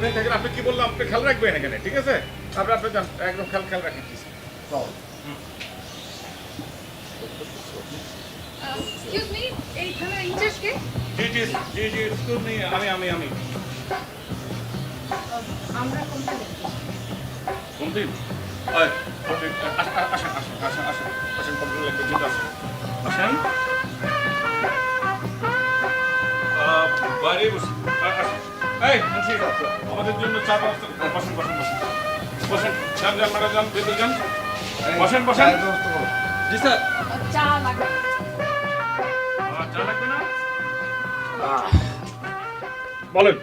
যেখানে থাকেন আপনি কি বললাম আপনি খেয়াল রাখবেন এখানে, ঠিক আছে? আপনি আপনি যান, একদম খেয়াল রাখেন। এক্সকিউজ মি, এই থানার ইনচার্জ কে? জি জি জি জি, এক্সকিউজ মি, আমি আমরা কমপ্লেন কমপ্লিট। আসেন আসেন আসেন আসেন আসেন, কমপ্লিট লাগবে, ঠিক আছে আসেন। বাইরে বসুন, আসেন। এই মুন্সি, আমাদের জন্য চা ব্যবস্থা, বসেন বসেন বসেন বসেন, যান যান ম্যাডাম, যান ভেতর যান, বসেন বসেন। জি স্যার। চা লাগবে। চা লাগবে না? বলেন।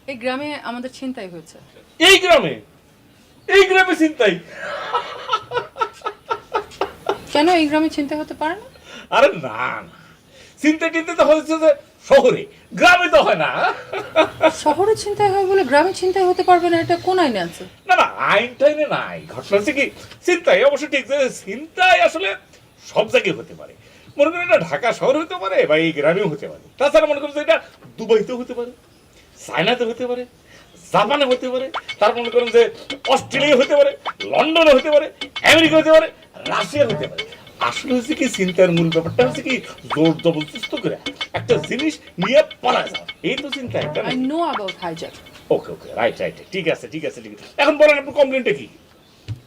এই গ্রামে আমাদের ছিনতাই হয়েছে। এই গ্রামে চিন্তাই? কেন এই গ্রামে ছিনতাই হতে পারে না? আরে না না, চিন্তা টিন্তা তো হচ্ছে যে শহরে, গ্রামে তো হয় না। শহরে ছিনতাই হয় বলে গ্রামে ছিনতাই হতে পারবে না, এটা কোন আইনে আছে? না না, আইন টাইনে নাই। ঘটনা হচ্ছে কি, চিন্তাই অবশ্য ঠিক যে চিন্তাই আসলে সব জায়গায় হতে পারে। মনে করেন এটা ঢাকা শহর হতে পারে বা এই গ্রামেও হতে পারে। তাছাড়া মনে করেন যে এটা দুবাইতেও হতে পারে, চায়নাতে হতে পারে, জাপানে হতে পারে, তার মনে করেন যে অস্ট্রেলিয়া হতে পারে, লন্ডনে হতে পারে, আমেরিকা হতে পারে, রাশিয়া হতে পারে। আসলে হচ্ছে কি, চিন্তার মূল ব্যাপারটা হচ্ছে কি, জোর জবরদস্ত করে একটা জিনিস নিয়ে পালা যাওয়া, এই তো চিন্তা একটা। I know about hijack. Okay okay, right right, ঠিক আছে ঠিক আছে ঠিক আছে। এখন বলেন আপনার কমপ্লেনটা কি?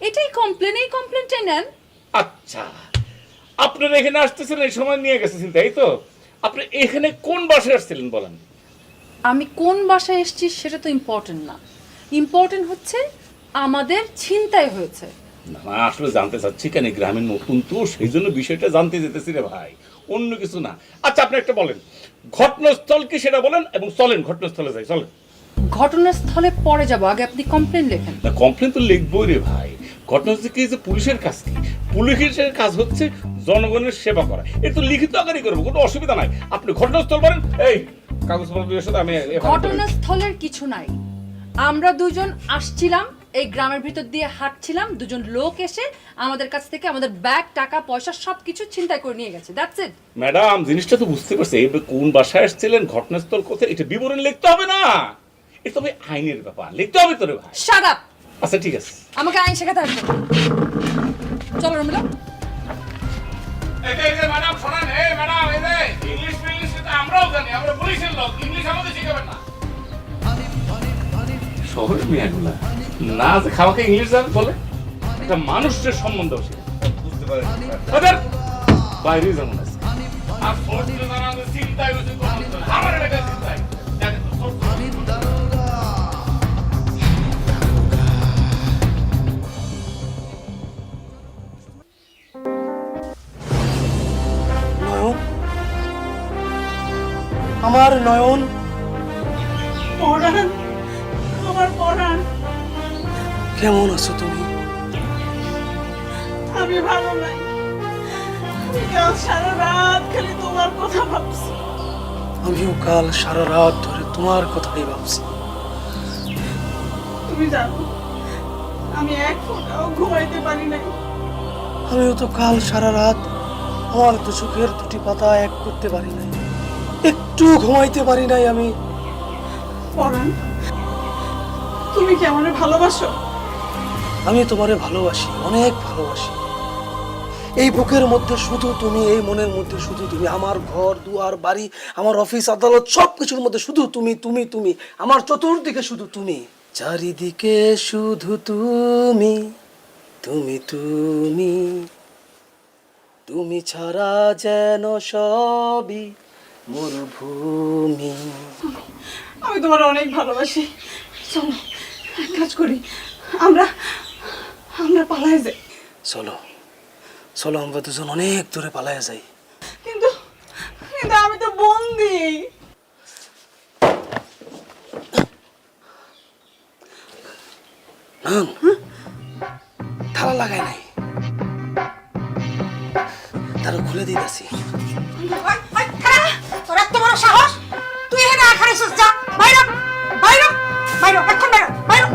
এটাই কমপ্লেন, এই কমপ্লেনটাই নেন। আচ্ছা, আপনারা এখানে আসতেছেন এই সময় নিয়ে গেছে চিন্তা, এই তো? আপনি এখানে কোন বাসায় আসছিলেন বলেন? আমি কোন বাসায় এসেছি সেটা তো ইম্পর্টেন্ট না, ইম্পর্টেন্ট হচ্ছে আমাদের ছিনতাই হয়েছে। না না, আসলে জানতে চাচ্ছি কেন, গ্রামের নতুন তো সেই জন্য বিষয়টা জানতে যেতেছি রে ভাই, অন্য কিছু না। আচ্ছা আপনি একটা বলেন, ঘটনাস্থল কি সেটা বলেন, এবং চলেন ঘটনাস্থলে যাই, চলেন। ঘটনাস্থলে পরে যাব, আগে আপনি কমপ্লেন লেখেন। না, কমপ্লেন তো লিখবই রে ভাই। ঘটনা হচ্ছে কি, যে পুলিশের কাজ কি, পুলিশের কাজ হচ্ছে জনগণের সেবা করা। এর তো লিখিত আকারই করবো, কোনো অসুবিধা নাই। আপনি ঘটনাস্থল বলেন, এই কাগজপত্রের সাথে আমি ঘটনাস্থলের কিছু নাই, আমরা দুজন আসছিলাম, এই গ্রামের ভিতর দিয়ে হাঁটছিলাম, দুজন লোক এসে আমাদের কাছ থেকে আমাদের ব্যাগ, টাকা পয়সা সবকিছু ছিনতাই করে নিয়ে গেছে, দ্যাটস ইট। ম্যাডাম, জিনিসটা তো বুঝতে পারছি, এই কোন বাসায় আসছিলেন, ঘটনাস্থল কোথায়, এটা বিবরণ লিখতে হবে না, এটা তবে আইনের ব্যাপার, লিখতে হবে তো রে ভাই। Shut up. আচ্ছা ঠিক আছে, আমাকে আইন শেখাতে আসবে না। চলো রমিলা। ম্যাডাম শোনেন, এই ম্যাডাম, এই যে ইংলিশ তো আমরাও জানি, আমরা পুলিশের লোক, ইংলিশ আমাদের শিখাবেন না। শহরের মেয়েগুলা না যে খাওয়াকে ইংলিশ জানে বলে, একটা মানুষের সম্বন্ধ বুঝতে পারে বাইরে যেমন আছে। আর শহরে জানা যে চিন্তায় হচ্ছে আমার এলাকায় চিন্তায় নয়ন, আমার নয়ন, পরাণ, আমার পরাণ, কেমন আছো তুমি? আমি ভালো নাই। আমি কাল সারা রাত খালি তোমার কথা ভাবছি। আমিও কাল সারা রাত ধরে তোমার কথাই ভাবছি। তুমি জানো, আমি এক ফোঁটাও ঘুমাইতে পারি নাই। আমিও তো কাল সারা রাত আমার তো চোখের দুটি পাতা এক করতে পারি নাই, একটু ঘুমাইতে পারি নাই আমি। পরাণ, তুমি কি আমারে ভালোবাসো? আমি তোমারে ভালোবাসি, অনেক ভালোবাসি। এই বুকের মধ্যে শুধু তুমি, এই মনের মধ্যে শুধু তুমি। আমার ঘর দুয়ার বাড়ি, আমার অফিস আদালত সবকিছুর মধ্যে শুধু তুমি তুমি তুমি। আমার চতুর্দিকে শুধু তুমি, চারিদিকে শুধু তুমি তুমি তুমি। তুমি ছাড়া যেন সবই মরুভূমি। আমি তোমার অনেক ভালোবাসি। চলো এক কাজ করি, আমরা আমরা পালাই যাই। চলো চলো, আমরা দুজন অনেক দূরে পালায়া যাই। কিন্তু কিন্তু আমি তো বন্দি। তালা লাগাই নাই, তারা খুলে দিতেছি। তোর এত বড় সাহস, তুই এখানে আখারিছিস? যা বাইরে বাইরে বাইরে, এখন বাইরে বাইরে।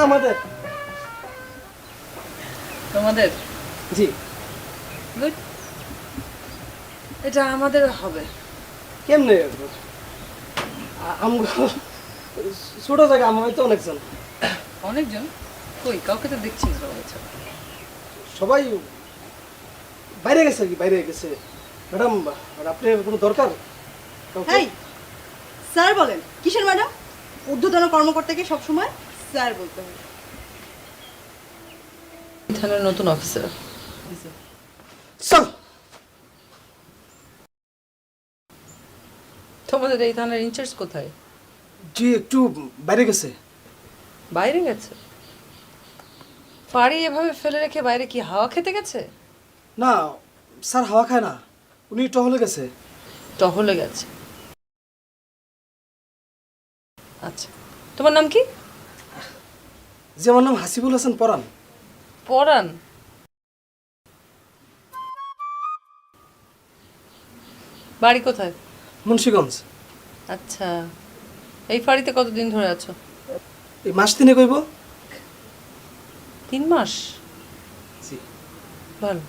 আমাদের। তোমাদের? জি। গুড। এটা আমাদের হবে। কেমনে আমগো ছোট জায়গা, আমার তো অনেকজন। অনেকজন? কই কাউকে তো দেখছি না সবাই ছাড়া। সবাই বাইরে গেছে কি? বাইরে গেছে। ম্যাডাম, আপনি কোনো দরকার? এই স্যার বলেন কিসের ম্যাডাম? ঊর্ধ্বতন কর্মকর্তাকে সবসময় স্যার বলতে হবে। থানার নতুন অফিসার। স্যার, তোমাদের এই থানার ইনচার্জ কোথায়? জি একটু বাইরে গেছে। বাইরে গেছে? ফাড়ি এভাবে ফেলে রেখে বাইরে কি হাওয়া খেতে গেছে? না স্যার, হাওয়া খায় না, উনি টহলে গেছে। টহলে গেছে। আচ্ছা, তোমার নাম কি? জি, আমার নাম হাসিবুল হাসান পরান। পরান? বাড়ি কোথায়? মুন্সিগঞ্জ। আচ্ছা, এই ফাড়িতে কতদিন ধরে আছো? এই মাস তিনে কইব। 3 মাস? জি। ভালো।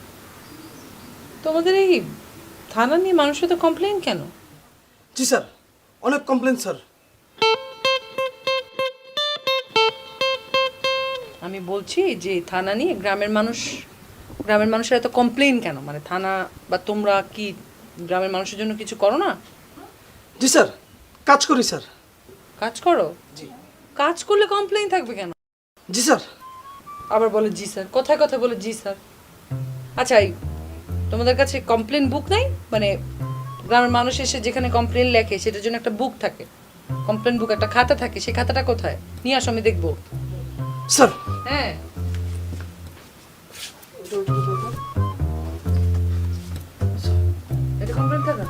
তোমাদের এই থানা নিয়ে মানুষের তো কমপ্লেন কেন? জি স্যার, অনেক কমপ্লেন স্যার। আমি বলছি যে থানা নিয়ে গ্রামের মানুষের এত কমপ্লেন কেন? মানে থানা বা তোমরা কি গ্রামের মানুষের জন্য কিছু করো না? জি স্যার, কাজ করি স্যার। কাজ করো? জি। কাজ করলে কমপ্লেন থাকবে কেন? জি স্যার। আবার বলে জি স্যার, কথায় কথায় বলে জি স্যার। আচ্ছা, এই তোমাদের কাছে কমপ্লেন বুক নাই? মানে গ্রামের মানুষ এসে যেখানে কমপ্লেন লেখে সেটার জন্য একটা বুক থাকে, কমপ্লেন বুক, একটা খাতা থাকে, সেই খাতাটা কোথায়? নিয়ে আসো, আমি দেখবো। স্যার। হ্যাঁ, এটা কমপ্লেন খাতা,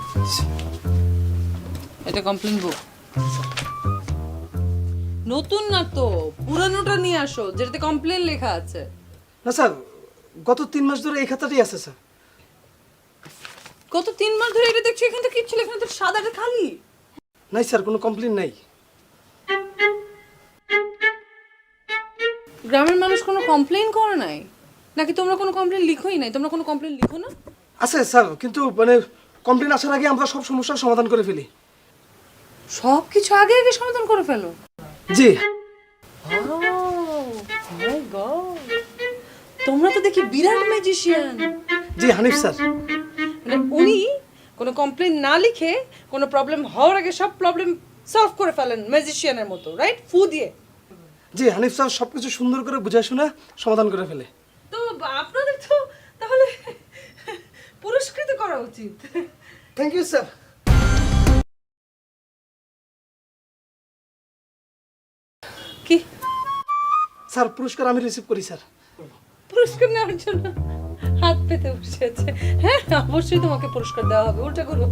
এটা কমপ্লেন বুক। নতুন না তো, পুরানোটা নিয়ে আসো যেটাতে কমপ্লেন লেখা আছে। না স্যার, গত 3 মাস ধরে এই খাতাটাই আছে স্যার। গত 3 মাস ধরে এটা দেখছি, এখানে তো কিচ্ছু লেখা নেই, তো সাদাটা খালি। নাই স্যার, কোনো কমপ্লেন নাই। গ্রামের মানুষ কোনো কমপ্লেন করে নাই? নাকি তোমরা কোনো কমপ্লেন লিখোই নাই? তোমরা কোনো কমপ্লেন লিখো না? আছে স্যার, কিন্তু মানে কমপ্লেন আসার আগে আমরা সব সমস্যার সমাধান করে ফেলি। সব কিছু আগে আগে সমাধান করে ফেলো? জি। মাই গড, তোমরা তো দেখি বিরাট ম্যাজিশিয়ান। জি, হানিফ স্যার। মানে উনি কোনো কমপ্লেন না লিখে কোনো প্রবলেম হওয়ার আগে সব প্রবলেম সলভ করে ফেলেন ম্যাজিশিয়ানের মতো, রাইট? ফু দিয়ে। জি, হানিফ স্যার সবকিছু সুন্দর করে বুঝায় শুনে সমাধান করে ফেলে। তো আপনাদের তো তাহলে পুরস্কৃত করা উচিত। Thank you sir. কি স্যার, পুরস্কার আমি রিসিভ করি স্যার। পুরস্কার নেওয়ার জন্য হাত পেতে বসে আছে? হ্যাঁ, অবশ্যই তোমাকে পুরস্কার দেওয়া হবে। উল্টা করো।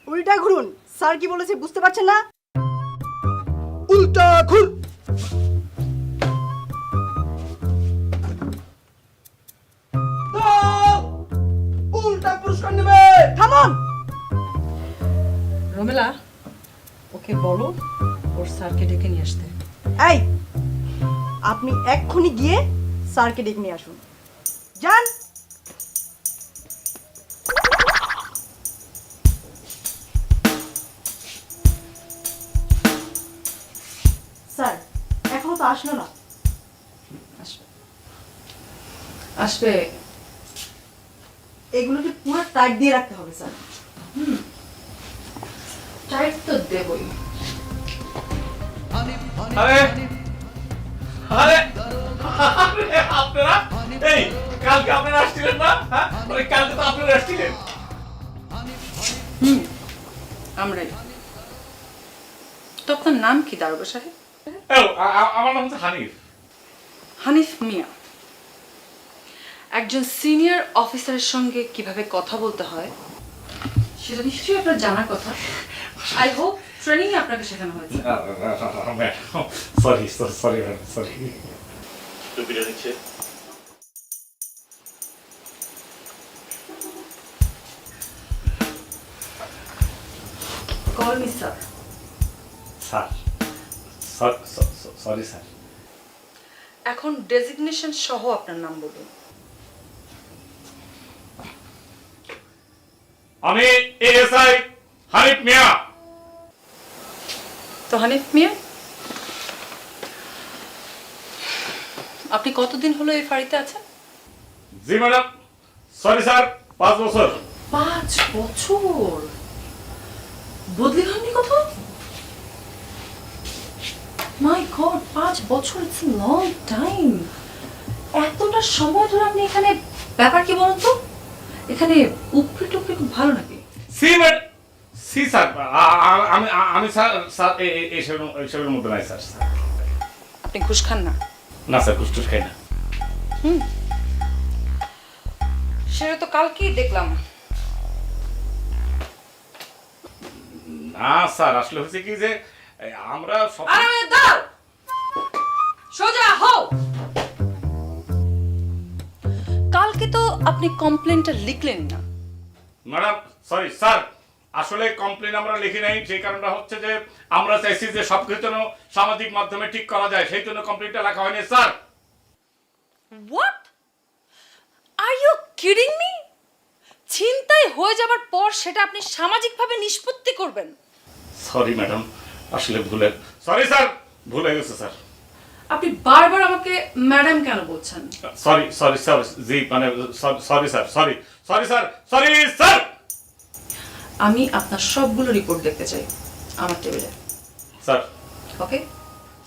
উল্টা ঘুরুন। স্যার কি বলেছে বুঝতে পারছেন না? উল্টা ঘুর। উল্টা পুরস্কার নেবে। থামুন। রমেলা, ওকে বলো ওর স্যারকে ডেকে নিয়ে আসতে। এই, আপনি এক্ষুনি গিয়ে স্যারকে ডেকে নিয়ে আসুন। যান। স্যার এখনো তো আসলো না। আসবে আসবে। এগুলোকে পুরো টাইট দিয়ে রাখতে হবে স্যার। টাইট তো দেবই। আরে আরে আরে, আপনারা এই কালকে আপনারা আসছিলেন না? হ্যাঁ, মানে কালকে তো আপনারা আসছিলেন। আমরাই। তো আপনার নাম কি দারোগা সাহেব? আমার নাম হচ্ছে হানিফ। হানিফ মিয়া। একজন সিনিয়র অফিসারের সঙ্গে কিভাবে কথা বলতে হয় সেটা নিশ্চয়ই আপনার জানার কথা। আই হোপ ট্রেনিং আপনাকে শেখানো হয়েছে। Sorry sorry sorry. টুপিটা দিচ্ছে। Call me sir. Sir sorry sir. এখন ডেজিগনেশন সহ আপনার নাম বলুন। আমি এএসআই হানিফ মিয়া। তো হানিফ মিয়া, আপনি কতদিন হলো এই ফাঁড়িতে আছেন? জি ম্যাডাম, সরি স্যার, 5 বছর। 5 বছর? বদলি হয়নি কোথাও? মাই গড, 5 বছর, ইটস এ লং টাইম। এতটা সময় ধরে আপনি এখানে, ব্যাপার কি বলুন তো? এখানে উপরে টুপরে খুব ভালো নাকি? সি ম্যাডাম, সি স্যার, আমি স্যার এইসবের মধ্যে নাই স্যার। আপনি ঘুষ খান না? না স্যার, ঘুষ টুস খাই না। সেটা তো কালকেই দেখলাম। না স্যার, আসলে হচ্ছে কি যে আমরা সব আরে দাও, সোজা হও। কালকে তো আপনি কমপ্লেনটা লিখলেন না। ম্যাডাম সরি স্যার, আসলে কমপ্লেন আমরা লিখি নাই। সেই কারণটা হচ্ছে যে আমরা চাইছি যে সবকিছু যেন সামাজিক মাধ্যমে ঠিক করা যায়, সেই জন্য কমপ্লেনটা লেখা হয়নি sir. What, are you kidding me? ছিনতাই হয়ে যাবার পর সেটা আপনি সামাজিকভাবে নিষ্পত্তি করবেন? সরি ম্যাডাম, আসলে ভুলে, সরি স্যার, ভুল হয়ে গেছে স্যার। আপনি বারবার আমাকে ম্যাডাম কেন বলছেন? সরি সরি স্যার, জি মানে sorry sir, sorry sorry sir, sorry sir. আমি আপনার সবগুলো রিপোর্ট দেখতে চাই আমার টেবিলে। স্যার। Okay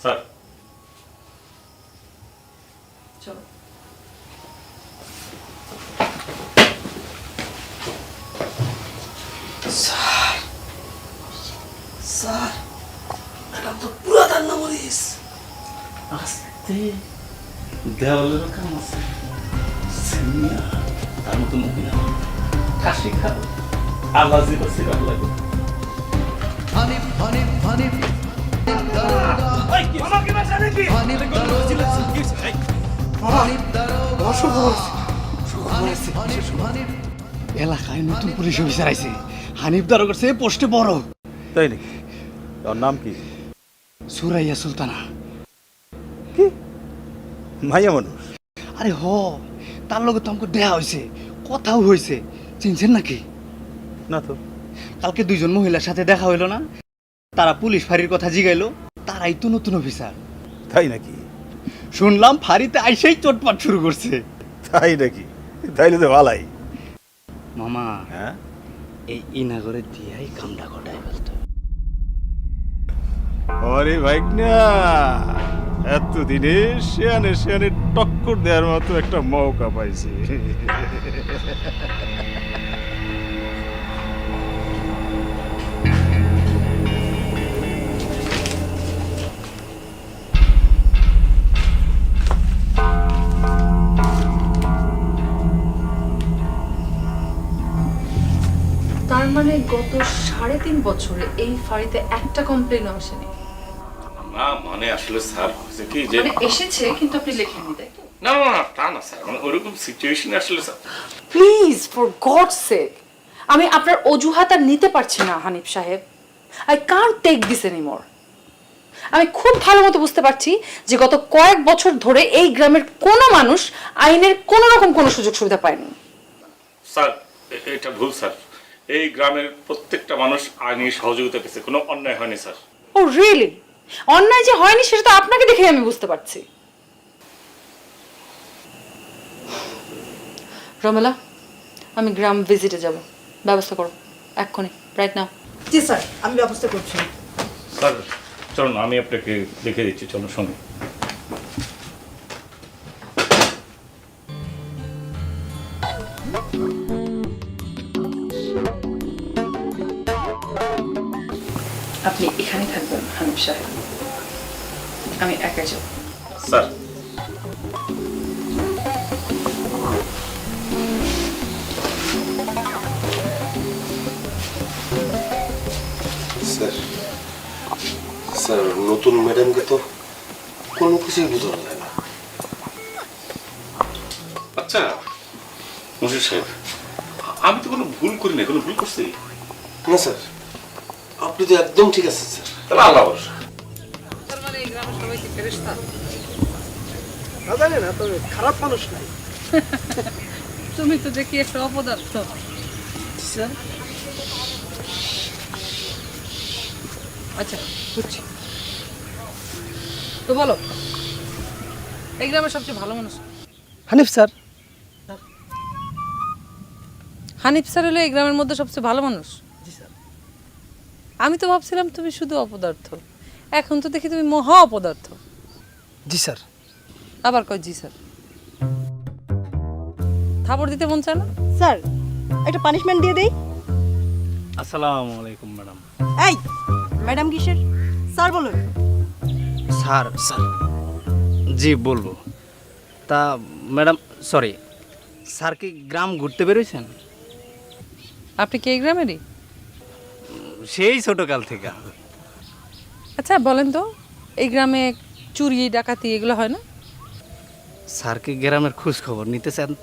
sir. চলো। স্যার, এটা তো পুরাতন না মরিস। আস্তে দেওয়ালের কাম আছে, সেমিয়া তার মতো মহিলা কাশি খাও, আল্লাহ জিবা সিরাপ লাগে। হানিফ হানিফ হানিফ আমাকে বাঁচা নাকি? এলাকায় নতুন পুলিশ অফিসার আইছে। হানিফ দারোগার চেয়ে পোস্টে বড়। তাই নাকি? ওর নাম কি? সুরাইয়া সুলতানা। মাইয়া মানুষ? আরে হ, তার লগে তো আমাকে দেয়া হয়েছে, কথাও হয়েছে। চিনছেন নাকি? না তো। কালকে 2 জন মহিলার সাথে দেখা হইলো না? তারা পুলিশ ফাঁড়ির কথা জিগাইলো, তারাই তো নতুন অফিসার। তাই নাকি? শুনলাম ফাঁড়িতে আইসেই চটপাট শুরু করছে। তাই নাকি? তাইলে তো ভালাই। মামা, হ্যাঁ, এই ইনাগরে দিয়াই কামটা ঘটায় ফেলতো। আরে ভাই না, এতদিনে শেয়ানে শেয়ানে টক্কর দেওয়ার মতো একটা মৌকা পাইছি। তার মানে গত 3.5 বছরে এই ফাঁড়িতে একটা কমপ্লেনও আসেনি? না মানে আসলে স্যার হচ্ছে কি যে মানে এসেছে কিন্তু আপনি লেখেননি, তাই তো? না না না তা না স্যার, মানে ওরকম সিচুয়েশন আসলে sir. Please, for God's sake, আমি আপনার অজুহাত আর নিতে পারছি না Hanif Sahib. I can't take this anymore. আমি খুব ভালো মতো বুঝতে পারছি যে গত কয়েক বছর ধরে এই গ্রামের কোনো মানুষ আইনের কোনো রকম কোনো সুযোগ সুবিধা পায়নি। স্যার এটা ভুল স্যার, এই গ্রামের প্রত্যেকটা মানুষ আইনি সহযোগিতা পেয়েছে, কোনো অন্যায় হয়নি স্যার। ও রিয়েলি? অন্যায় যে হয়নি সেটা তো আপনাকে দেখে আমি বুঝতে পারছি। রমেলা, আমি গ্রাম ভিজিটে যাব, ব্যবস্থা করো এক্ষুনি, রাইট নাও। জি স্যার, আমি ব্যবস্থা করছি। স্যার চলুন, আমি আপনাকে দেখে দিচ্ছি, চলুন সঙ্গে। আপনি এখানে থাকবেন হানিফ সাহেব, আমি একাই যাব। স্যার স্যার, স্যার নতুন ম্যাডামকে তো কোনো কিছুই বোঝানো যায় না। আচ্ছা মুশির সাহেব, আমি তো কোনো ভুল করি না, কোনো ভুল করছি? না স্যার, আপনি তো একদম ঠিক আছেন স্যার। তাহলে আল্লাহ ভরসা। তার মানে সবাই কি ফেরেশতা? না জানি না, তবে খারাপ মানুষ নাই। তুমি তো দেখি একটা অপদার্থ। স্যার, আচ্ছা বুঝছি। তো বলো, এই গ্রামের সবচেয়ে ভালো মানুষ? হানিফ স্যার। হানিফ স্যার হলো এই গ্রামের মধ্যে সবচেয়ে ভালো মানুষ? জি স্যার। আমি তো ভাবছিলাম তুমি শুধু অপদার্থ, এখন তো দেখি তুমি মহা অপদার্থ। জি স্যার। আবার কয় জি স্যার। থাপড় দিতে মন চায় না? স্যার একটা পানিশমেন্ট দিয়ে দেই। আসসালামু আলাইকুম ম্যাডাম। এই ম্যাডাম কিসের? স্যার বলুন। স্যার স্যার জি বলবো। তা ম্যাডাম সরি, স্যার কি গ্রাম ঘুরতে বেরোয়েছেন? আপনি কি এই গ্রামেরই? সেই ছোটকাল থেকে। আচ্ছা বলেন তো, এই গ্রামে চুরি ডাকাতি এগুলো হয় না? স্যার কি গ্রামের খোঁজ খবর নিতে চান?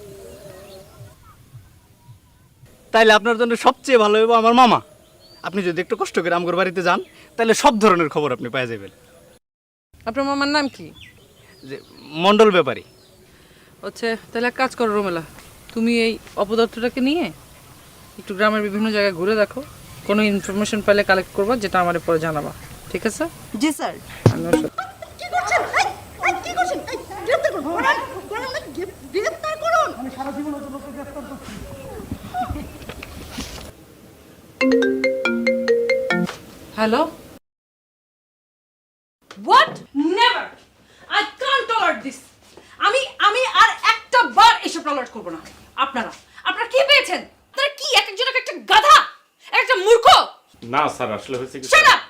তাইলে আপনার জন্য সবচেয়ে ভালো হইব আমার মামা। আপনি যদি একটু কষ্ট করে আমগর বাড়িতে যান, তাহলে সব ধরনের খবর আপনি পেয়ে যাবেন। আপনার মামার নাম কি? যে মণ্ডল ব্যাপারী। হচ্ছে, তাহলে এক কাজ করো রোমেলা, তুমি এই অপদার্থটাকে নিয়ে একটু গ্রামের বিভিন্ন জায়গায় ঘুরে দেখো, কোনো ইনফরমেশন পাইলে কালেক্ট করবা, যেটা আমার পরে জানাবা, ঠিক আছে? জি স্যার। আমি ওর সাথে- কি করছেন? কি করছেন? গ্রেফতার করুন। গ্রেফতার করুন। আমি সারা জীবনের জন্য গ্রেফতার করছি। Hello, what? Never, I can't tolerate this. আমি আর একটা বার এসব টলারেট করব না। আপনারা কি পেয়েছেন? আপনারা কি এক একজন একটা গাধা, একটা মূর্খ? না স্যার, আসলে হয়েছে কি শাট আপ!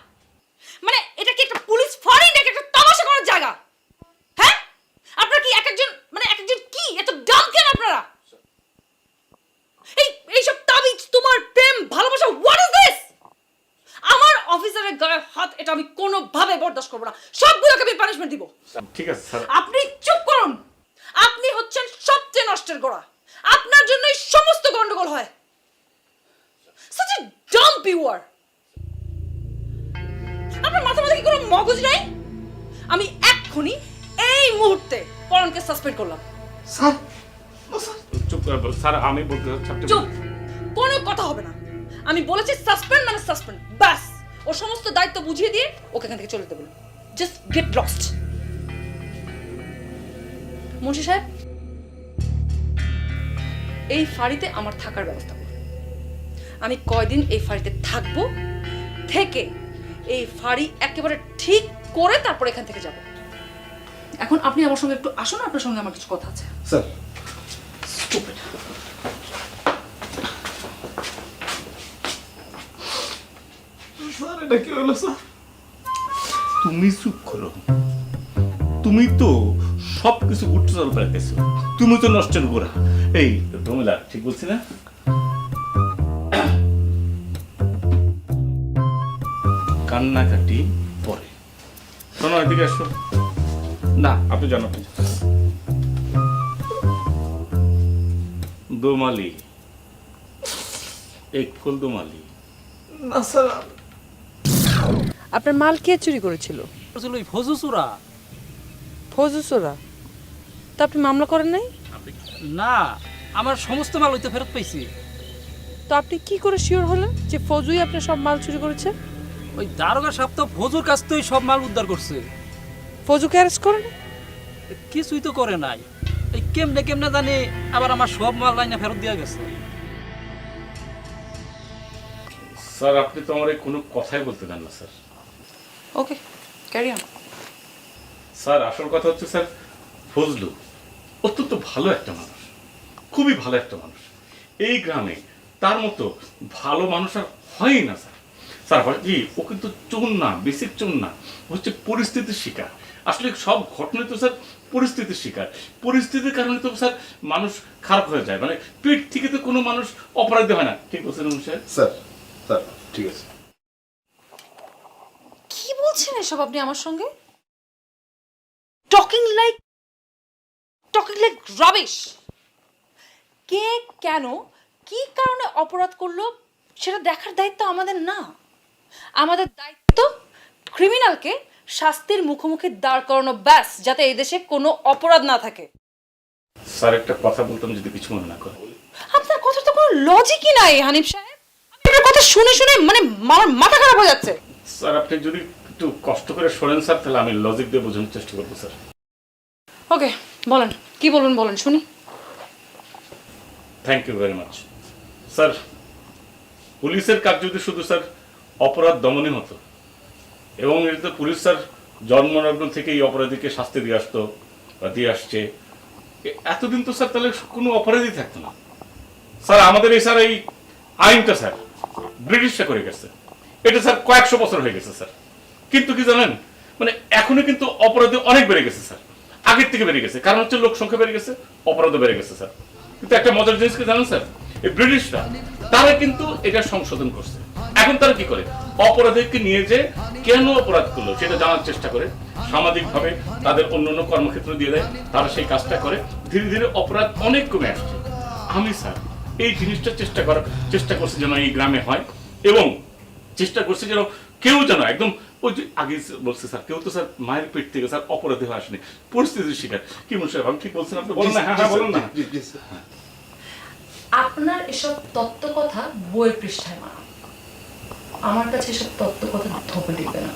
মানে এটা কি একটা পুলিশ ফাঁড়ি নাকি একটা তামাশা করার জায়গা? হ্যাঁ, আপনারা কি এক একজন কি এত ডাম কেন আপনারা? এইসব তাবিজ, তোমার প্রেম, ভালোবাসা, হোয়াট ইজ দিস? আমার অফিসারের গায়ে হাত, এটা আমি কোনোভাবে বরদাস্ত করব না। সবগুলোকে আমি পানিশমেন্ট দিব। ঠিক আছে স্যার। আপনি চুপ করুন। আপনি হচ্ছেন সবচেয়ে নষ্টের গোড়া। আপনার জন্যই সমস্ত গন্ডগোল হয়। such a dumb you are. আপনার মাথার মধ্যে কি কোনো মগজ নাই? আমি এক্ষুনি এই মুহূর্তে পরনকে সাসপেন্ড করলাম। স্যার, চুপ করে বল স্যার, আমি বলতে চাচ্ছি আপনি- চুপ, কোনো কথা হবে না। আমি বলেছি সাসপেন্ড মানে সাসপেন্ড, ব্যাস। ও সমস্ত দায়িত্ব বুঝিয়ে দিয়ে ওকে এখান থেকে চলে যেতে বলুন। Just get lost. মুন্সি সাহেব, এই ফাঁড়িতে আমার থাকার ব্যবস্থা করুন। আমি কয়দিন এই ফাঁড়িতে থাকবো, থেকে এই ফাঁড়ি একেবারে ঠিক করে তারপর এখান থেকে যাব। এখন আপনি আমার সঙ্গে একটু আসুন, আপনার সঙ্গে আমার কিছু কথা আছে। স্যার। স্যার এটা কি হলো স্যার? তুমি চুপ করো। তুমি তো সব কিছু উঠতে চল পেরেছো। তুমি তো নষ্টের গোড়া। এই রমিলা ঠিক বলছি না? কান্নাকাটি পরে। শোনো এদিকে আসো। না আপনি জানো, আপনি যান। দোমালি, এক ফুল দোমালি। না স্যার, আপনার মাল কে চুরি করেছিল? ওই ফজু চূড়া। ফজু চোরা? তা আপনি মামলা করেন নাই? না, আমার সমস্ত মাল হইতে ফেরত পাইছি। তো আপনি কি করে শিওর হলেন যে ফজুই আপনার সব মাল চুরি করেছে? ওই দারোগা সাহেব তো ফজুর কাছ থেকেই সব মাল উদ্ধার করছে। ফজুকে অ্যারেস্ট করেন? কিছুই তো করে নাই। এই কেমনে কেমনে জানি আবার আমার সব মাল লাইনে ফেরত দেওয়া গেছে। স্যার আপনি তো আমার কোনো কথাই বলতে দেন না sir. Okay, carry on. Sir আসল কথা হচ্ছে স্যার, ফজলু অত্যন্ত ভালো একটা মানুষ, খুবই ভালো একটা মানুষ। এই গ্রামে তার মতো ভালো মানুষ আর হয়ই না স্যার। স্যার হয় কি, ও কিন্তু চোর না, বেসিক চোর না, হচ্ছে পরিস্থিতির শিকার। আসলে সব ঘটনা তো স্যার পরিস্থিতির শিকার। পরিস্থিতির কারণে তো স্যার মানুষ খারাপ হয়ে যায়, মানে পেট থেকে তো কোনো মানুষ অপরাধী হয় না। ঠিক বলছেন স্যার? স্যার, স্যার ঠিক আছে। কি বলছেন এসব আপনি আমার সঙ্গে? Talking like rubbish. কে, কেন, কি কারণে অপরাধ করলো সেটা দেখার দায়িত্ব আমাদের না। আমাদের দায়িত্ব ক্রিমিনালকে শাস্তির মুখোমুখি দাঁড় করানো, ব্যাস, যাতে এই দেশে কোনো অপরাধ না থাকে। স্যার একটা কথা বলতাম যদি কিছু মনে না করে। আপনার কথা তো কোনো লজিকই নাই হানিফ সাহেব। আপনার কথা শুনে শুনে মানে আমার মাথা খারাপ হয়ে যাচ্ছে। স্যার আপনি যদি একটু কষ্ট করে শোনেন স্যার, তাহলে আমি লজিক দিয়ে বোঝানোর চেষ্টা করবো স্যার। ওকে, বলেন কি বলবেন, বলেন শুনি। Thank you very much. Sir পুলিশের কাজ যদি শুধু স্যার অপরাধ দমনই হতো, এবং এটা পুলিশ স্যার জন্মলগ্ন থেকে এই অপরাধীকে শাস্তি দিয়ে আসতো বা দিয়ে আসছে, এতদিন তো স্যার তাহলে কোনো অপরাধী থাকতো না। স্যার আমাদের এই স্যার এই আইনটা স্যার ব্রিটিশরা করে গেছে, এটা স্যার কয়েকশো বছর হয়ে গেছে স্যার। কিন্তু কি জানেন, মানে এখনো কিন্তু অপরাধী অনেক বেড়ে গেছে স্যার, আগের থেকে বেড়ে গেছে। কারণ হচ্ছে লোক সংখ্যা বেড়ে গেছে, অপরাধও বেড়ে গেছে স্যার। কিন্তু একটা মজার জিনিস কি জানেন স্যার, এই ব্রিটিশরা তারা কিন্তু এটা সংশোধন করছে। এখন তারা কি করে, অপরাধীকে নিয়ে যে কেন অপরাধ করলো সেটা জানার চেষ্টা করে, সামাজিকভাবে তাদের অন্যান্য কর্মক্ষেত্র দিয়ে দেয়, তারা সেই কাজটা করে, ধীরে ধীরে অপরাধ অনেক কমে আসছে। আমি স্যার এই জিনিসটা চেষ্টা করছি যেন এই গ্রামে হয়, এবং চেষ্টা করছি যেন কেউ যেন একদম ওই যে আগে বলছে স্যার, কেউ তো স্যার মায়ের পেট থেকে স্যার অপরাধী হয়ে আসেনি, পরিস্থিতির শিকার। কি মনে হয় আমি ঠিক বলছেন? আপনি বলেন না। হ্যাঁ বলুন না। আপনার এসব তত্ত্ব কথা বইয়ের পৃষ্ঠায় মানা, আমার কাছে এসব তত্ত্ব কথা ধোপে দিবে না।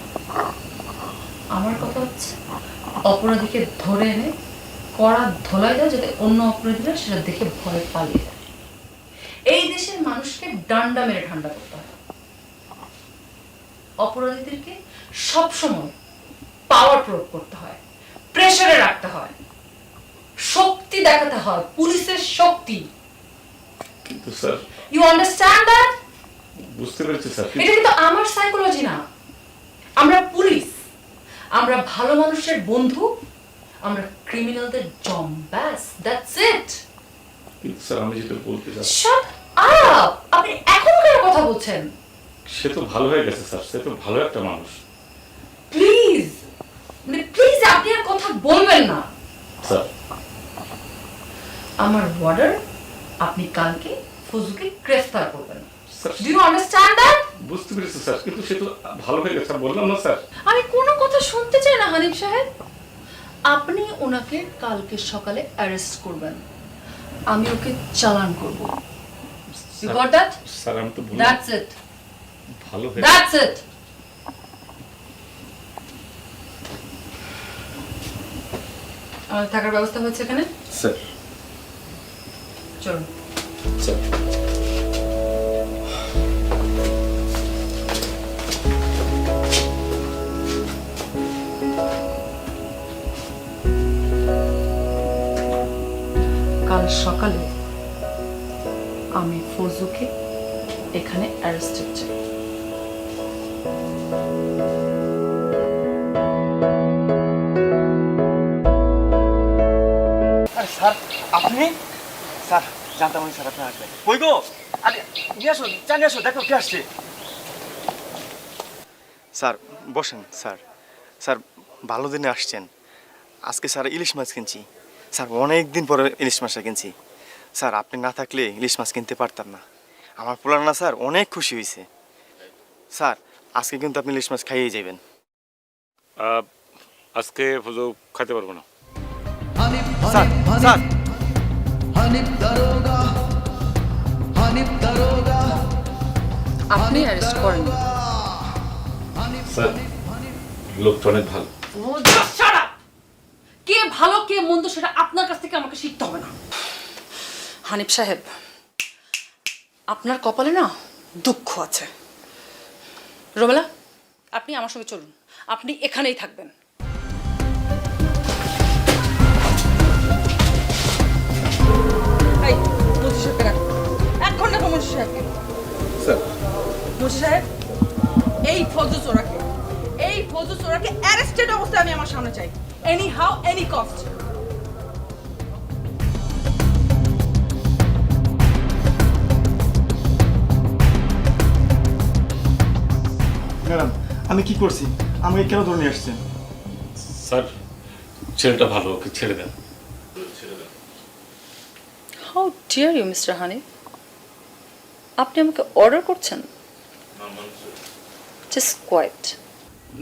আমার কথা হচ্ছে অপরাধীকে ধরে এনে কড়া ধোলাই দেয়, যাতে অন্য অপরাধীরা সেটা দেখে ভয় পালিয়ে যায়। এই দেশের মানুষকে ডান্ডা মেরে ঠান্ডা করতে হয়। অপরাধীদেরকে সবসময় পাওয়ার প্রয়োগ করতে হয়, প্রেসারে রাখতে হয়, শক্তি দেখাতে হয়, পুলিশের শক্তি। কিন্তু স্যার ইউ আন্ডারস্ট্যান্ড দ্যাট? বুঝতে পেরেছি স্যার। এটা কিন্তু আমার সাইকোলজি না। আমরা পুলিশ, আমরা ভালো মানুষের বন্ধু, আমরা ক্রিমিনালদের জম, ব্যাস, দ্যাটস ইট। কিন্তু স্যার আমি যেটা বলতে চাচ্ছি, শাট আপ! আপনি এখন কেন কথা বলছেন? সে তো ভালো হয়ে গেছে স্যার, সে তো ভালো একটা মানুষ। প্লিজ, মানে প্লিজ আপনি আর কথা বলবেন না। স্যার আমার অর্ডার, আপনি কালকে ফজুকে গ্রেফতার করবেন। Sir do you understand that? বুঝতে পেরেছি স্যার, কিন্তু সে তো ভালো হয়ে গেছে, বললাম না স্যার। আমি কোনো কথা শুনতে চাই না হানিফ সাহেব। আপনি ওনাকে কালকে সকালে অ্যারেস্ট করবেন, আমি ওকে চালান করব। You got that? স্যার আমি তো বললাম দ্যাটস ইট, ভালো হয়ে দ্যাটস ইট। আমাদের থাকার ব্যবস্থা হয়েছে এখানে? স্যার চলুন। স্যার কাল সকালে আমি ফজুকে এখানে অ্যারেস্টেড চাই। স্যার আপনি? স্যার জানতাম আমি স্যার আপনি আসবেন। কই গো, আরে নিয়ে আসো, চা নিয়ে আসো, দেখো কে আসছে। স্যার বসেন। স্যার স্যার ভালো দিনে আসছেন। আজকে স্যার ইলিশ মাছ কিনছি। স্যার অনেক দিন পরে ইলিশ মাছটা কিনছি। স্যার আপনি না থাকলে ইলিশ মাছ কিনতে পারতাম না। আমার পোলার না স্যার অনেক খুশি হয়েছে। স্যার আজকে কিন্তু আপনি ইলিশ মাছ খাইয়ে যাবেন। আজকে ফজল খাইতে পারবো না। স্যার স্যার আপনি অ্যারেস্ট করেন। স্যার লোকটা অনেক ভালো। কে ভালো কে মন্দ সেটা আপনার কাছ থেকে আমাকে শিখতে হবে না। হানিফ সাহেব, আপনার কপালে না দুঃখ আছে। রোমেলা, আপনি আমার সঙ্গে চলুন, আপনি এখানেই থাকবেন। এই মুন্সি সাহেবকে রাখুন, 1 ঘন্টা পর মুন্সি সাহেবকে। স্যার মুন্সি সাহেব, এই ফজু চোরাকে অ্যারেস্টেড অবস্থায় আমি আমার সামনে চাই, any how any cost. Madam আমি কি করছি? আমাকে কেন ধরে নিয়ে আসছেন? স্যার ছেলেটা ভালো, ওকে ছেড়ে দেন। How dare you mister Hanif, আপনি আমাকে অর্ডার করছেন? Just quite.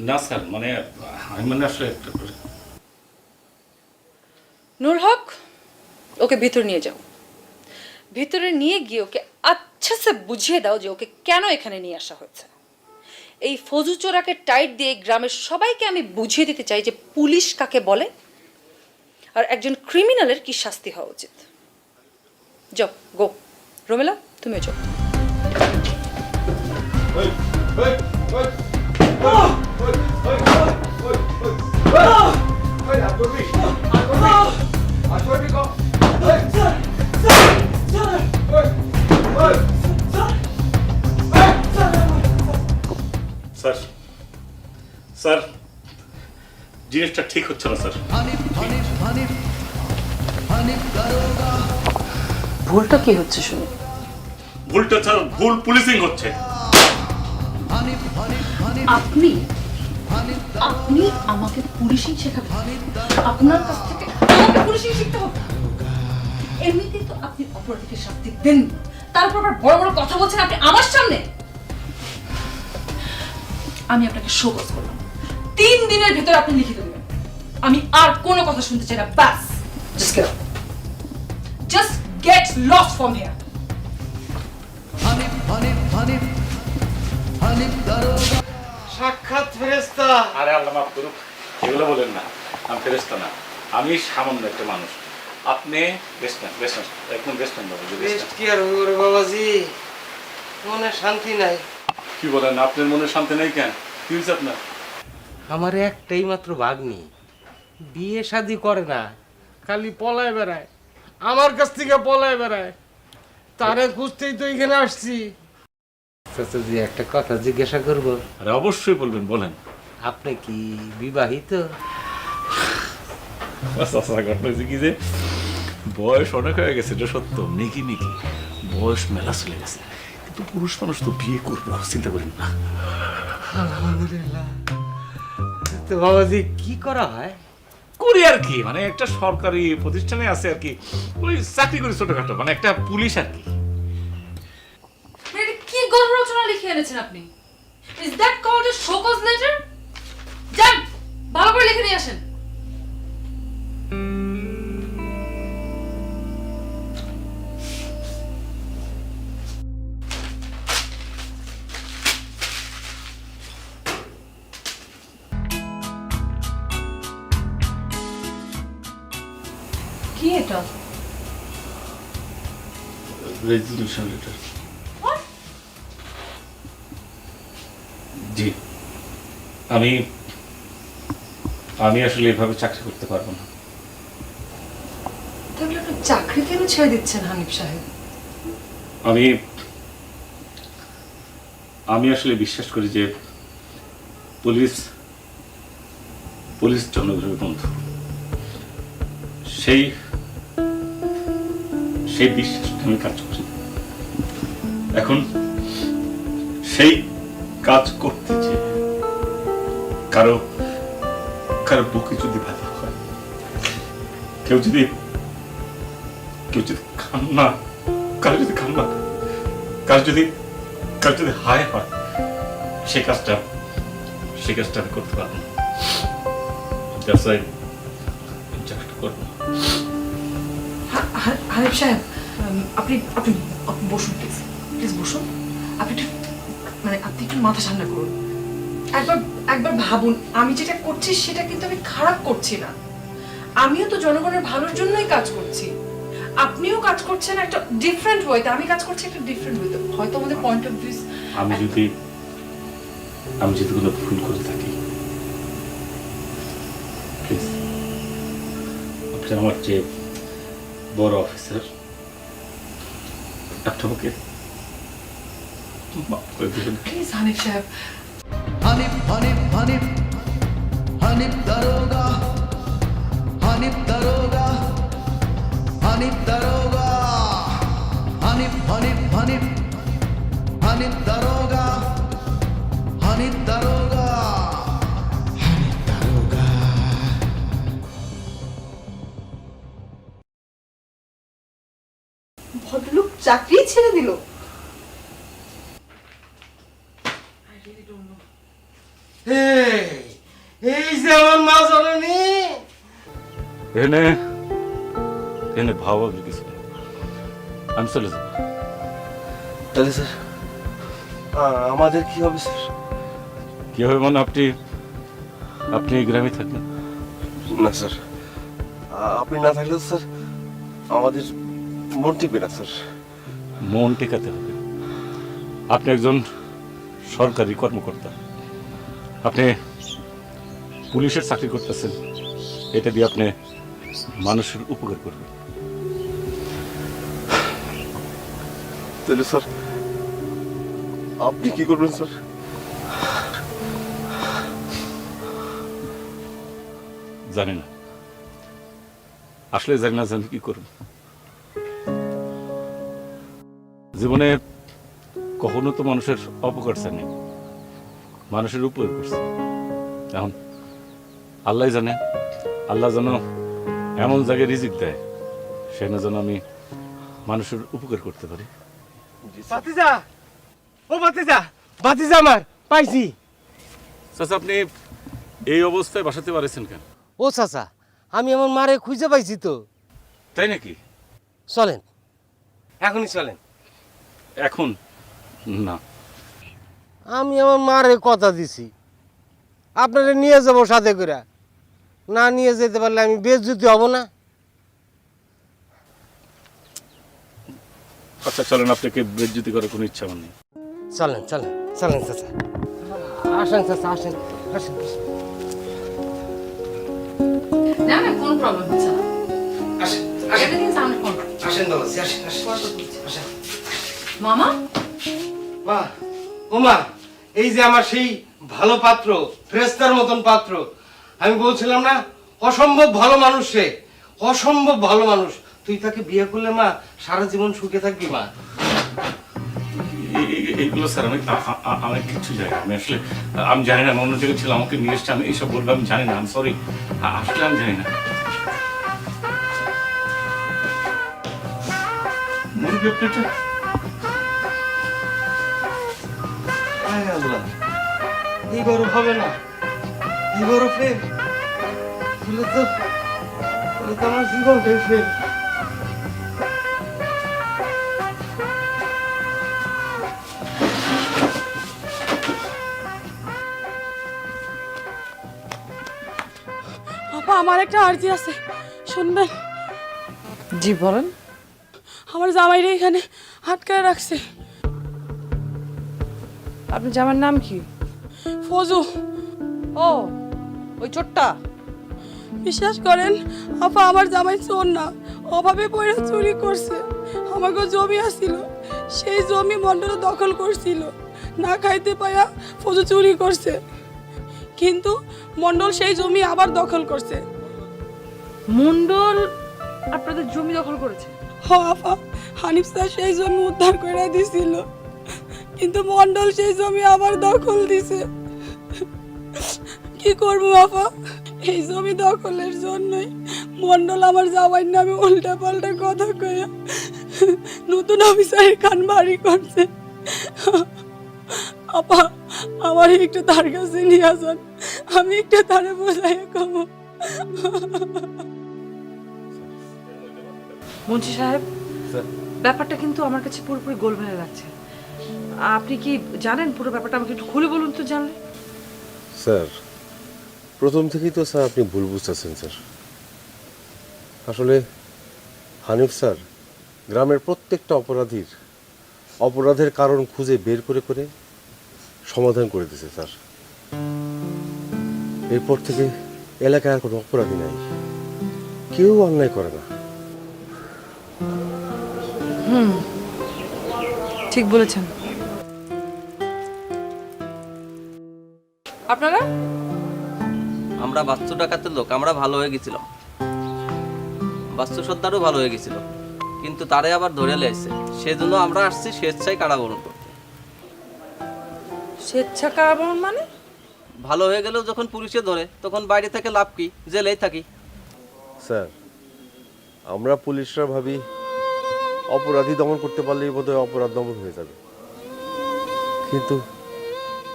না স্যার মানে আমি মানে আসলে নুর হক, ওকে ভিতর নিয়ে যাও। ভিতরে নিয়ে গিয়ে ওকে আচ্ছা সে বুঝিয়ে দাও যে ওকে কেন এখানে নিয়ে আসা হয়েছে। এই ফজু চোরাকে টাইট দিয়ে গ্রামের সবাইকে আমি বুঝিয়ে দিতে চাই যে পুলিশ কাকে বলে আর একজন ক্রিমিনালের কি শাস্তি হওয়া উচিত। যাও, গো। রোমেলা, তুমিও যাও। স্যার স্যার জিনিসটা ঠিক হচ্ছে না স্যার। ভুলটা কি হচ্ছে শুনি? ভুলটা স্যার ভুল পুলিশিং হচ্ছে। আপনি আপনি আমাকে পুলিশিং শেখাবেন? আপনার কাছ থেকে আমাকে পুলিশিং শিখতে হবে? এমনিতেই তো আপনি অপরাধীকে শাস্তি দেন, তারপর আবার বড় বড় কথা বলছেন আপনি আমার সামনে। আমি আপনাকে শোকজ করলাম, 3 দিনের ভিতরে আপনি লিখিত দেবেন। আমি আর কোনো কথা শুনতে চাই না, ব্যাস। Just get out, just get lost from here. সাক্ষাৎ ফেরেশতা। আরে আল্লাহ মাফ করুক, এগুলো বলেন না। আমি ফেরেশতা না, আমি সামান্য একটা মানুষ। আপনি বেস্ট নেন, বেস্ট নেন, একদম বেস্ট নেন বাবু। বেস্ট কি আর হইব রে বাবাজি, মনে শান্তি নাই। কি বলেন, আপনার মনে শান্তি নেই কেন? কি হয়েছে আপনার? আমার একটাই মাত্র ভাগ্নি, বিয়ে শাদি করে না, খালি পলায় বেড়ায়, আমার কাছ থেকে পলায় বেড়ায়। তারে খুঁজতেই তো এখানে আসছি। চাচাজি, একটা কথা জিজ্ঞাসা করব? আরে অবশ্যই বলবেন, বলেন। আপনি কি বিবাহিত? ঘটনা হয়েছে কি যে বয়স অনেক হয়ে গেছে, এটা সত্য। নেকি নেকি বয়স মেলা চলে গেছে, কিন্তু পুরুষ মানুষ তো বিয়ে করবো, চিন্তা করেন না। আলহামদুলিল্লাহ। তো বাবাজি কি করা হয়? করি আর কি, মানে একটা সরকারি প্রতিষ্ঠানে আছে আর কি, ওই চাকরি করি ছোটখাটো, মানে একটা পুলিশ আর কি। কি গল্প রচনা লিখে এনেছেন আপনি? Is that called a show cause letter? যান, ভালো করে লিখে নিয়ে আসেন। কি এটা? Resolution letter. জি, আমি আসলে এভাবে চাকরি করতে পারবো না। তাহলে আপনি চাকরি কেন ছেড়ে দিচ্ছেন হানিফ সাহেব? আমি আসলে বিশ্বাস করি যে পুলিশ জনগণের বন্ধু। সেই বিশ্বাসটা আমি কাজ করি। এখন সেই কাজ করতে যে কারো বুকে যদি ব্যথা হয়, কেউ যদি কান্না, কারো যদি হায় হয়, সে কাজটা আমি করতে পারবো না। চাকরিটা করবো না। হানিফ সাহেব, আপনি আপনি আপনি বসুন, প্লিজ প্লিজ বসুন। আপনি একটু আপনি একটু মাথা ঠান্ডা করুন। একবার ভাবুন, আমি যেটা করছি সেটা কিন্তু আমি খারাপ করছি না। আমিও তো জনগণের ভালোর জন্যই কাজ করছি। আপনিও কাজ করছেন একটা ডিফারেন্ট ওয়েতে, আমি কাজ করছি একটা ডিফারেন্ট ওয়েতে। হয়তো আমাদের পয়েন্ট অফ ভিউ। আমি যদি কোনো ভুল করে থাকি, প্লিজ আপনি আমার যে বড় অফিসার, আপনি আমাকে মাফ করে দিবেন। প্লিজ হানিফ সাহেব। হানিফ হানিফ হানিফ হানিফ দারোগা, হানিফ দারোগা, হানিফ দারোগা, হানিফ হানিফ হানিফ হানিফ দারোগা, হানিফ দারোগা, হানিফ দারোগা। ভদ্রলোক চাকরি ছেড়ে দিল? এই যে আমার মা জননী। এনে এনে ভাবাবের কিছু নেই। আমি চলে যাব। তাহলে স্যার আমাদের কি হবে স্যার? কি হবে মানে আপনি এই গ্রামে থাকবেন? না স্যার, আপনি না থাকলে তো স্যার আমাদের মন টিকবে না স্যার। মন টেকাতে হবে। আপনি একজন সরকারি কর্মকর্তা, আপনি পুলিশের চাকরি করতেছেন, এটা দিয়ে আপনি মানুষের উপকার করবেন। তাহলে স্যার আপনি কি করবেন স্যার? জানি না, আসলে জানি না জানি কি করব। জীবনে কখনো তো মানুষের অপকার চাইনি, মানুষের উপকার করছে। এখন আল্লাহ জানে, আল্লাহ যেন এমন জায়গায় রিজিক দেয় সেখানে যেন আমি মানুষের উপকার করতে পারি। ভাতিজা, ও ভাতিজা, ভাতিজা আমার পাইছি। চাচা, আপনি এই অবস্থায় বাসাতে পারেছেন কেন? ও চাচা, আমি আমার মারে খুঁজে পাইছি তো। তাই নাকি? চলেন, এখনই চলেন। এখন না, আমি আমার মারে কথা দিছি আপনারে নিয়ে যাব সাথে করে, না নিয়ে যেতে পারলে আমি বেজ্জতি হব না। আচ্ছা চলেন, আপনাকে বেজ্জতি করার কোনো ইচ্ছা আমার নেই। চলেন চলেন চলেন চাচা, আসেন চাচা, আসেন আসেন। না না, কোনো প্রবলেম হচ্ছে না। আসেন এভরিথিং ইজ আন্ডার কন্ট্রোল। আসেন বাবা, আসেন আসেন। মামা, মা, ও মা, এই যে আমার সেই ভালো পাত্র, ফ্রেস্তার মতন পাত্র, আমি বলছিলাম না অসম্ভব ভালো মানুষ সে, অসম্ভব ভালো মানুষ। তুই তাকে বিয়ে করলে মা সারা জীবন সুখে থাকবি মা। এইগুলো স্যার আমি কিচ্ছু জানি না। আমি জানি না, অন্য জায়গায় ছিল, আমাকে নিয়ে এসছে, আমি এইসব বলবো আমি জানি না। আমি সরি, আসলে আমি জানি না। মুরগি প্লেটে আয় আল্লাহ, এইবারও হবে না, এইবারও ফেল। বলে তো আমার জীবনটাই ফেল। আপা, আমার একটা আর্জি আছে, শুনবেন? জি বলেন। আমার জামাইরে এখানে আটকায় রাখছে। আপনার জামার নাম কি? ফজু। ও, ওই চোরটা? বিশ্বাস করেন আপা, আমার জামাই চোর না, অভাবে পড়ে চুরি করছে। আমাকে জমি আসছিল, সেই জমি মন্ডল দখল করছিল, না খাইতে পায়া ফজু চুরি করছে, কিন্তু মন্ডল সেই জমি আবার দখল করছে। মন্ডল আপনাদের জমি দখল করেছে? হ আপা, হানিফ স্যার সেই জমি উদ্ধার করে দিছিল, কিন্তু মন্ডল সেই জমি আবার দখল দিছে। কি করবো আপা, এই জমি দখলের জন্যই মন্ডল আমার জামাইয়ের নামে উল্টা পাল্টা কথা কয়ে নতুন অফিসারের কান বাড়ি করছে। আপা, আমার একটু তার কাছে নিয়ে আসেন, আমি একটু তারে বোঝাই কমো। মন্ত্রী সাহেব, ব্যাপারটা কিন্তু আমার কাছে পুরোপুরি গোলমেলে লাগছে। আপনি কি জানেন পুরো ব্যাপারটা? আমাকে একটু খুলে বলুন তো জানলে। স্যার, প্রথম থেকেই তো স্যার আপনি ভুল বুঝতেছেন স্যার। আসলে হানিফ স্যার গ্রামের প্রত্যেকটা অপরাধের কারণ খুঁজে বের করে করে সমাধান করে দিয়েছে স্যার। এরপর থেকে এলাকায় আর কোনো অপরাধী নাই, কেউ অন্যায় করে না। ঠিক বলেছেন। আপনারা? আমরা বাস্তু ডাকাতের লোক, আমরা ভালো হয়ে গেছিলাম, বাস্তু সর্দারও ভালো হয়ে গেছিল, কিন্তু তারে আবার ধরে লেগেছে, সেজন্য আমরা আসছি স্বেচ্ছায় কারাবরণ করতে। স্বেচ্ছা কারাবরণ মানে? ভালো হয়ে গেলেও যখন পুলিশে ধরে তখন বাইরে থেকে লাভ কি, জেলেই থাকি। স্যার, আমরা পুলিশরা ভাবি অপরাধী দমন করতে পারলেই বোধহয় অপরাধ দমন হয়ে যাবে, কিন্তু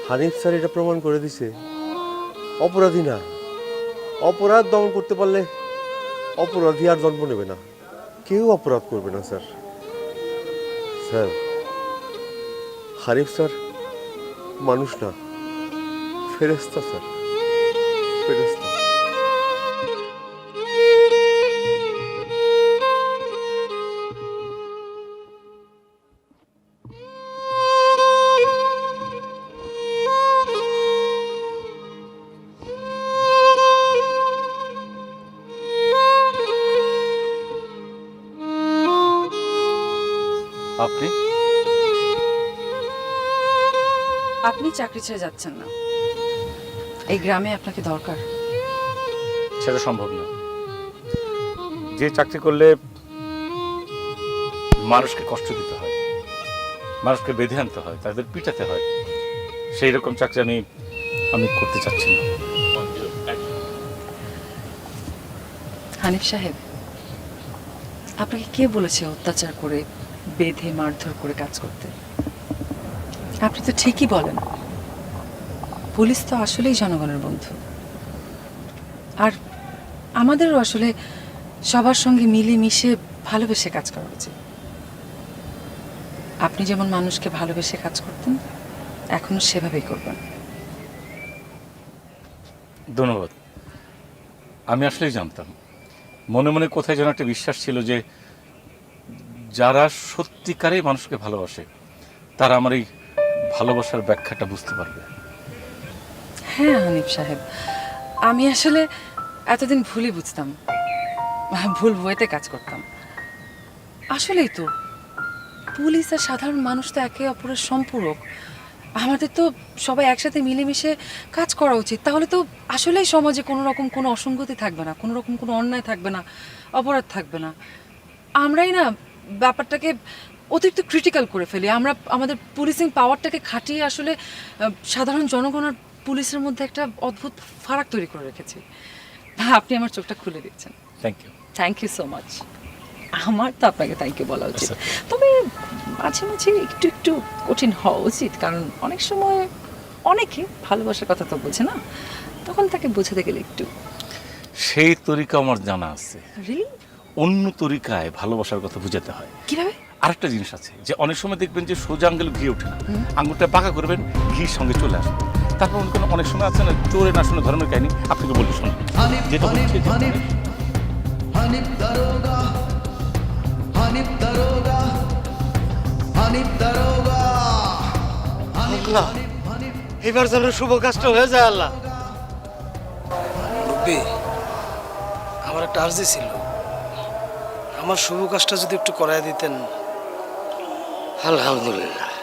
হানিফ স্যার এটা প্রমাণ করে দিছে অপরাধী না, অপরাধ দমন করতে পারলে অপরাধী আর জন্ম নেবে না, কেউ অপরাধ করবে না স্যার। স্যার, হানিফ স্যার মানুষ না, ফেরেশতা স্যার, ফেরেশতা। আপনি আপনি চাকরি ছেড়ে যাচ্ছেন না, এই গ্রামে আপনাকে দরকার। সেটা সম্ভব না। যে চাকরি করলে মানুষকে কষ্ট দিতে হয়, মানুষকে বেঁধে আনতে হয়, তাদের পিটাতে হয়, সেই রকম চাকরি আমি করতে চাচ্ছি না। হানিফ সাহেব, আপনাকে কে বলেছে অত্যাচার করে বেঁধে মারধর করে কাজ করতে? আপনি তো ঠিকই বলেন, পুলিশ তো আসলেই জনগণের বন্ধু। আর আমাদেরও আসলে সবার সঙ্গে মিলেমিশে ভালোবেসে কাজ করা উচিত। আপনি যেমন মানুষকে ভালোবেসে কাজ করতেন, এখনো সেভাবেই করবেন। ধন্যবাদ। আমি আসলেই জানতাম, মনে মনে কোথায় যেন একটা বিশ্বাস ছিল যে যারা সত্যিকারে মানুষকে ভালোবাসে তারা আমার এই ভালোবাসার ব্যাখ্যাটা বুঝতে পারবে। হ্যাঁ হানিফ সাহেব, আমি আসলে এতদিন ভুলই বুঝতাম, ভুল বইতে কাজ করতাম। আসলেই তো পুলিশ আর সাধারণ মানুষ তো একে অপরের সম্পূরক। আমাদের তো সবাই একসাথে মিলেমিশে কাজ করা উচিত, তাহলে তো আসলেই সমাজে কোনো রকম কোনো অসঙ্গতি থাকবে না, কোনো রকম কোনো অন্যায় থাকবে না, অপরাধ থাকবে না। আমরাই না ব্যাপারটাকে অতিরিক্ত ক্রিটিক্যাল করে ফেলি। আমরা আমাদের পুলিশিং পাওয়ারটাকে খাটিয়ে আসলে সাধারণ জনগণ আর পুলিশের মধ্যে একটা অদ্ভুত ফারাক তৈরি করে রেখেছি। আপনি আমার চোখটা খুলে দিচ্ছেন। Thank you. Thank you so much. আমার তো আপনাকে থ্যাংক ইউ বলা উচিত, তবে মাঝে মাঝে একটু একটু কঠিন হওয়া উচিত, কারণ অনেক সময় অনেকে ভালোবাসার কথা তো বোঝে না, তখন তাকে বোঝাতে গেলে একটু। সেই তরিকা আমার জানা আছে। রিয়েলি? অন্য তরিকায় ভালোবাসার কথা বুঝাতে হয়। কিভাবে? আরেকটা জিনিস আছে যে অনেক সময় দেখবেন যে সোজা আঙ্গুল ঘি ওঠে না, আঙ্গুলটা পাকা করবেন, ঘির সঙ্গে চলে আসবে। তারপর অনেক সময় আছে না, চোরে না শুনে ধরনের কাহিনী, আপনাকে বলতে শুনুন যেটা বলছি। এবার যেন শুভ কাজটা হয়ে যায় আল্লাহ। রব্বি, আমার একটা আর্জি ছিল, আমার শুভ কাজটা যদি একটু করায় দিতেন। আলহামদুলিল্লাহ,